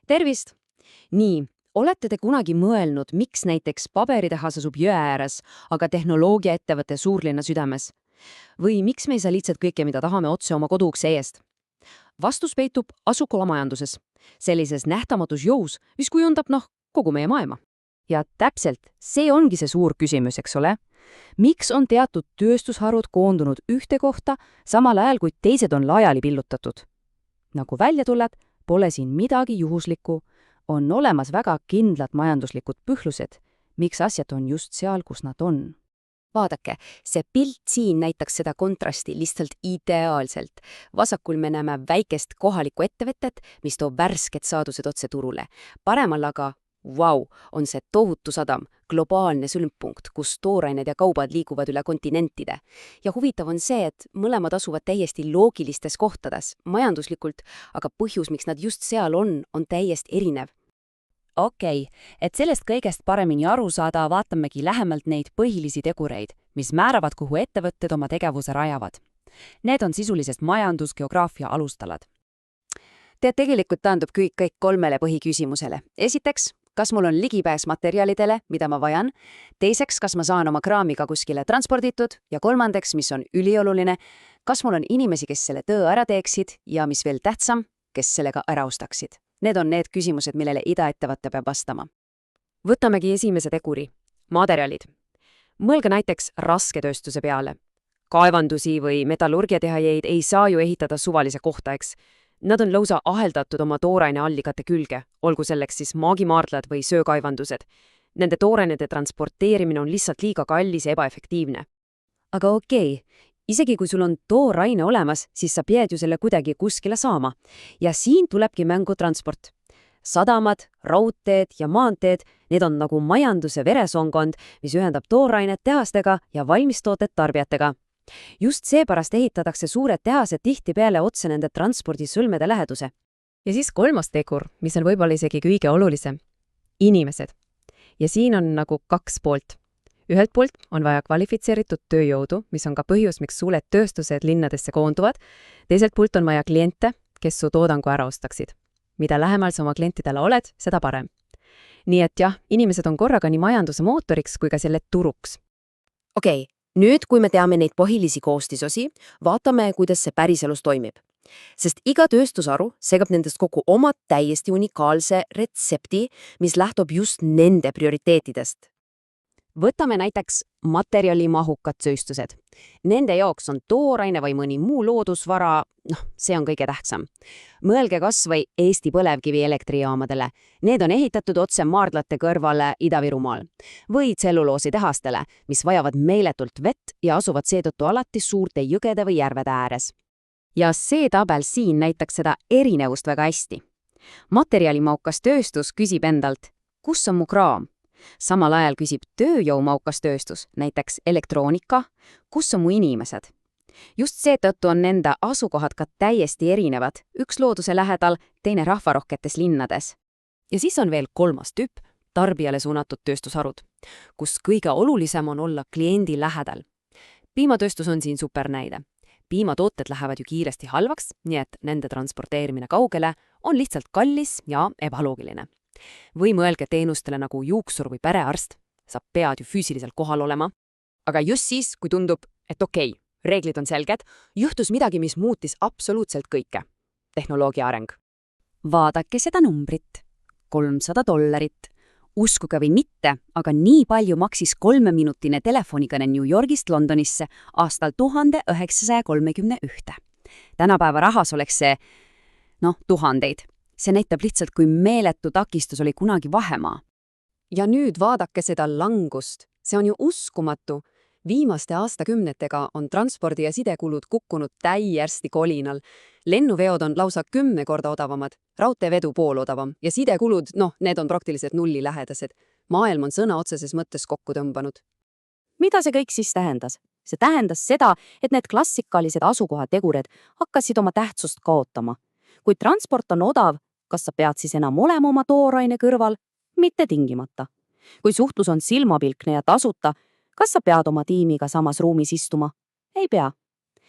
Tervist! Nii, olete te kunagi mõelnud, miks näiteks paberitehas asub jõe ääres, aga tehnoloogiaettevõte suurlinna südames? Või miks me ei saa lihtsalt kõike, mida tahame, otse oma koduukse eest? Vastus peitub asukohamajanduses, sellises nähtamatus jõus, mis kujundab, kogu meie maailma. Ja täpselt, see ongi see suur küsimus, eks ole? Miks on teatud tööstusharud koondunud ühte kohta, samal ajal kui teised on laiali pillutatud? Nagu välja tuleb, pole siin midagi juhuslikku, on olemas väga kindlad majanduslikud põhjused, miks asjad on just seal, kus nad on. Vaadake, see pilt siin näitaks seda kontrasti lihtsalt ideaalselt. Vasakul me näeme väikest kohalikku ettevõtet, mis toob värsked saadused otse turule. Paremal aga, on see tohutu sadam, globaalne sõlmpunkt, kus toorained ja kaubad liiguvad üle kontinentide. Ja huvitav on see, et mõlemad asuvad täiesti loogilistes kohtades, majanduslikult, aga põhjus, miks nad just seal on täiesti erinev. Okei, et sellest kõigest paremini aru saada, vaatamegi lähemalt neid põhilisi tegureid, mis määravad, kuhu ettevõtted oma tegevuse rajavad. Need on sisulisest majandusgeograafia alustalad. Tegelikult taandub kõik kolmele põhiküsimusele. Esiteks, kas mul on ligipääs materjalidele, mida ma vajan? Teiseks, kas ma saan oma kraamiga kuskile transporditud? Ja kolmandaks, mis on ülioluline, kas mul on inimesi, kes selle töö ära teeksid ja mis veel tähtsam, kes sellega ära ostaksid? Need on need küsimused, millele idaettevõte peab vastama. Võtamegi esimese teguri, materjalid. Mõelge näiteks rasketööstuse peale. Kaevandusi või metallurgiatehajeid ei saa ju ehitada suvalise kohta, eks. Nad on lausa aheldatud oma tooraineallikate külge, olgu selleks siis maagimaardlad või söökaevandused. Nende toorainede transporteerimine on lihtsalt liiga kallis ja ebaefektiivne. Aga okei. Isegi kui sul on tooraine olemas, siis sa pead ju selle kuidagi kuskile saama. Ja siin tulebki mängu transport. Sadamad, raudteed ja maanteed, need on nagu majanduse veresongkond, mis ühendab toorainet tehastega ja valmistooted tarbijatega. Just seepärast ehitatakse suured tehased tihtipeale otse nende transpordisõlmede läheduse. Ja siis kolmas tegur, mis on võib-olla isegi kõige olulisem. Inimesed. Ja siin on nagu kaks poolt. Ühelt poolt on vaja kvalifitseeritud tööjõudu, mis on ka põhjus, miks suured tööstused linnadesse koonduvad. Teiselt poolt on vaja kliente, kes su toodangu ära ostaksid. Mida lähemal sa oma klientidele oled, seda parem. Nii et jah, inimesed on korraga nii majanduse mootoriks kui ka selle turuks. Okei, nüüd kui me teame neid põhilisi koostisosi, vaatame, kuidas see päriselus toimib. Sest iga tööstusharu segab nendest kogu oma täiesti unikaalse retsepti, mis lähtub just nende prioriteetidest. Võtame näiteks materjalimahukad tööstused. Nende jaoks on tooraine või mõni muu loodusvara, see on kõige tähtsam. Mõelge kas või Eesti põlevkivi elektrijaamadele. Need on ehitatud otse maardlate kõrvale Ida-Virumaal. Või tselluloositehastele, mis vajavad meeletult vett ja asuvad seetõttu alati suurte jõgede või järvede ääres. Ja see tabel siin näitaks seda erinevust väga hästi. Materjalimahukas tööstus küsib endalt, kus on mu kraam? Samal ajal küsib tööjõumaukas tööstus, näiteks elektroonika, kus on mu inimesed. Just seetõttu on nende asukohad ka täiesti erinevad, üks looduse lähedal, teine rahvarohketes linnades. Ja siis on veel kolmas tüüp, tarbijale suunatud tööstusharud, kus kõige olulisem on olla kliendi lähedal. Piimatööstus on siin supernäide. Piimatooted lähevad ju kiiresti halvaks, nii et nende transporteerimine kaugele on lihtsalt kallis ja ebaloogiline. Või mõelge teenustele nagu juuksur või perearst, sa pead ju füüsiliselt kohal olema. Aga just siis, kui tundub, et okei, reeglid on selged, juhtus midagi, mis muutis absoluutselt kõike. Tehnoloogia areng. Vaadake seda numbrit. $300. Uskuge või mitte, aga nii palju maksis 3-minutine telefonikõne New Yorgist Londonisse aastal 1931. Tänapäeva rahas oleks see, tuhandeid. See näitab lihtsalt, kui meeletu takistus oli kunagi vahemaa. Ja nüüd vaadake seda langust. See on ju uskumatu. Viimaste aastakümnetega on transpordi- ja sidekulud kukkunud täiesti kolinal. Lennuveod on lausa 10 korda odavamad, raudteevedu pool odavam ja sidekulud, need on praktiliselt nullilähedased. Maailm on sõna otseses mõttes kokku tõmbanud. Mida see kõik siis tähendas? See tähendas seda, et need klassikalised asukohategurid hakkasid oma tähtsust kaotama. Kui transport on odav, kas sa pead siis enam olema oma tooraine kõrval? Mitte tingimata. Kui suhtlus on silmapilkne ja tasuta, kas sa pead oma tiimiga samas ruumis istuma? Ei pea.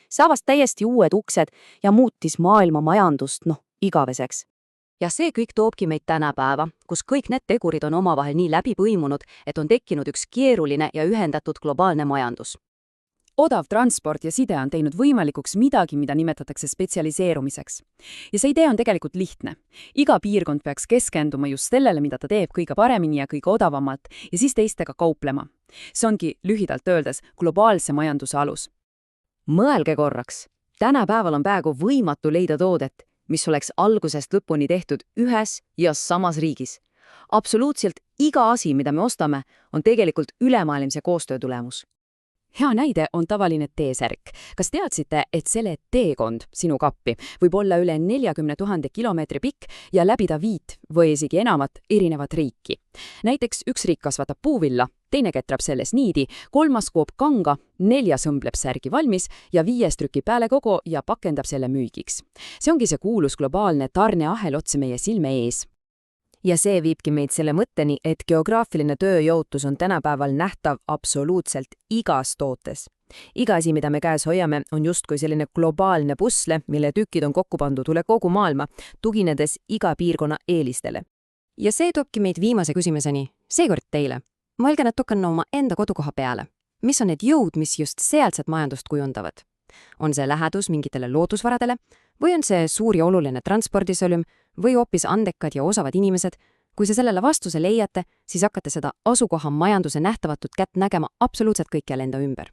See avas täiesti uued uksed ja muutis maailma majandust, igaveseks. Ja see kõik toobki meid tänapäeva, kus kõik need tegurid on omavahel nii läbi põimunud, et on tekkinud üks keeruline ja ühendatud globaalne majandus. Odav transport ja side on teinud võimalikuks midagi, mida nimetatakse spetsialiseerumiseks. Ja see idee on tegelikult lihtne. Iga piirkond peaks keskenduma just sellele, mida ta teeb kõige paremini ja kõige odavamalt, ja siis teistega kauplema. See ongi lühidalt öeldes globaalse majanduse alus. Mõelge korraks. Tänapäeval on peaaegu võimatu leida toodet, mis oleks algusest lõpuni tehtud ühes ja samas riigis. Absoluutselt iga asi, mida me ostame, on tegelikult ülemaailmse koostöö tulemus. Hea näide on tavaline T-särk. Kas teadsite, et selle teekond sinu kappi võib olla üle 40 000 kilomeetri pikk ja läbida 5 või isegi enamat erinevat riiki? Näiteks üks riik kasvatab puuvilla, teine ketrab selles niidi, 3. koob kanga, 4. õmbleb särgi valmis ja 5. trükib pealekogu ja pakendab selle müügiks. See ongi see kuulus globaalne tarneahel otse meie silme ees. Ja see viibki meid selle mõtteni, et geograafiline tööjaotus on tänapäeval nähtav absoluutselt igas tootes. Iga asi, mida me käes hoiame, on justkui selline globaalne pusle, mille tükid on kokku pandud üle kogu maailma, tuginedes iga piirkonna eelistele. Ja see toobki meid viimase küsimuseni, seekord teile. Mõelge natukene oma enda kodukoha peale. Mis on need jõud, mis just sealset majandust kujundavad? On see lähedus mingitele loodusvaradele või on see suur ja oluline transpordisõlm või hoopis andekad ja osavad inimesed? Kui se sellele vastuse leiate, siis hakkate seda asukoha majanduse nähtavatut kätt nägema absoluutselt kõikjal enda ümber.